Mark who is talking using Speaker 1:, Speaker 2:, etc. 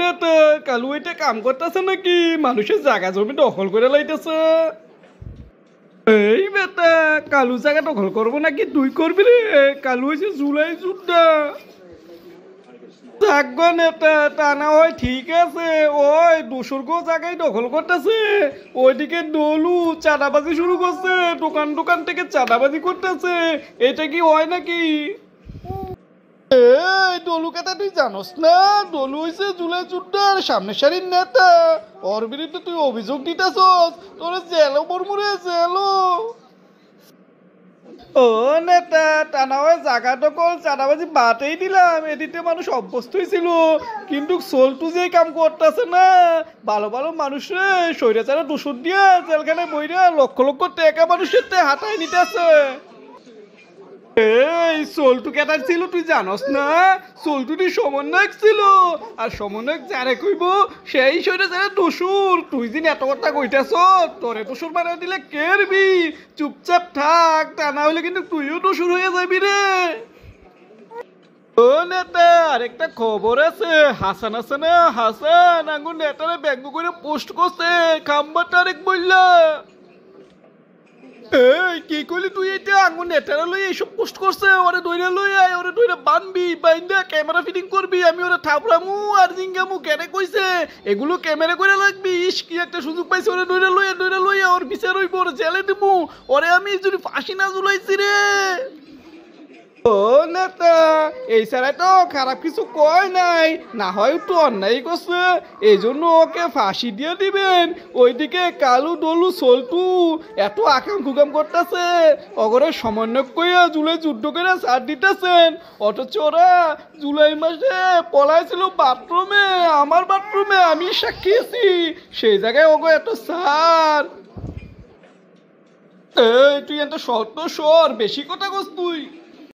Speaker 1: নেতা কালু এটা কাম করতেছে নাকি মানুষের জায়গা জমি দখল করে লাইতেছে? এই বেটা কালু জায়গা দখল করবো নাকি তুই করবি রে? কালু হয়েছে জুলাই যুদ্ধা। থাকবো নেতা তা না হয় ঠিক আছে, ওই দুসর্গ জায়গায় দখল করতেছে। ওইদিকে দলু চাঁদাবাজি শুরু করছে, দোকান দোকান থেকে চাঁদাবাজি করতেছে। এটা কি হয় নাকি? এই দলু কথা তুই জানোস না? দলু হয়েছে জুলাই যুদ্ধের সামনের সারির নেতা। ওর বিরুদ্ধে তুই অভিযোগ দিতেছস, তোর জেলও পড়মুরে জেলও। ও নেতা তা না হয় জায়গা দখল চাঁদাবাজি বাতেই দিলাম, এদিকে মানুষ অভ্যস্তই ছিল। কিন্তু সোলটু যে কাম করতেছে না, ভালো ভালো মানুষে স্বৈরাচারে দোষর দিয়ে জেলখানে বইরা লক্ষ লক্ষ টাকা মানুষের হাতায় নিতেছে। এই সোলটু কেটার ছিল তুই জানস না? সোলটুটি সমন্বয়ক ছিল, আর সমন্বয়ক যারে কইব সেই সইটা যারা দোসুর। তুই দিন এত কথা কইতেছ, তোরে দোসুর বানাই দিলে কেরবি? চুপচাপ থাক, তা না হইলে কিন্তু তুইও দোসুর হয়ে যাবি রে। ও নেতা আরেকটা খবর আছে। হাসান আছে না, হাসান আঙ্গুর নেতারে ব্যঙ্গ করে পোস্ট করছে খাম্বার তারেক বললা। এই কি করলি তুই? এটা আঙ্গুর নেতারা লই এইসব পোস্ট করছে, ওরে দইরা লই আয়, ওরে দইরা বানবি, বাইন্দা ক্যামেরা ফিটিং করবি, আমি ওরে থাপড়ামু আর জিঙ্গামু। কেনে কইছে এগুলো ক্যামেরা করে লাগবি? ইস কি একটা সুযোগ পাইছে, ওরে দইরা লইয়া ওর বিচার হইব, ওরে জেলে দেবো। ওরে আমি যদি ফাঁসি না ঝুলাইছি রে। ও নেতা এই ছাড়া তো খারাপ কিছু কয় নাই, না হয় একটু অন্যায় করছে এই জন্য ওকে ফাঁসি দিয়ে দিবেন। ওইদিকে কালু ডলু সল্টু এত আকাম কুকাম করতেছে, অগরে সমন্বয় কইয়া জুলাই যুদ্ধ করে সার দিতেছেন। অথচ ওরা জুলাই মাসে পলাইছিল বাথরুমে, আমার বাথরুমে, আমি সাক্ষী আছি। সেই জায়গায় ওগো এত সার। এই তুই এত শর্ত সর, বেশি কথা কস তুই।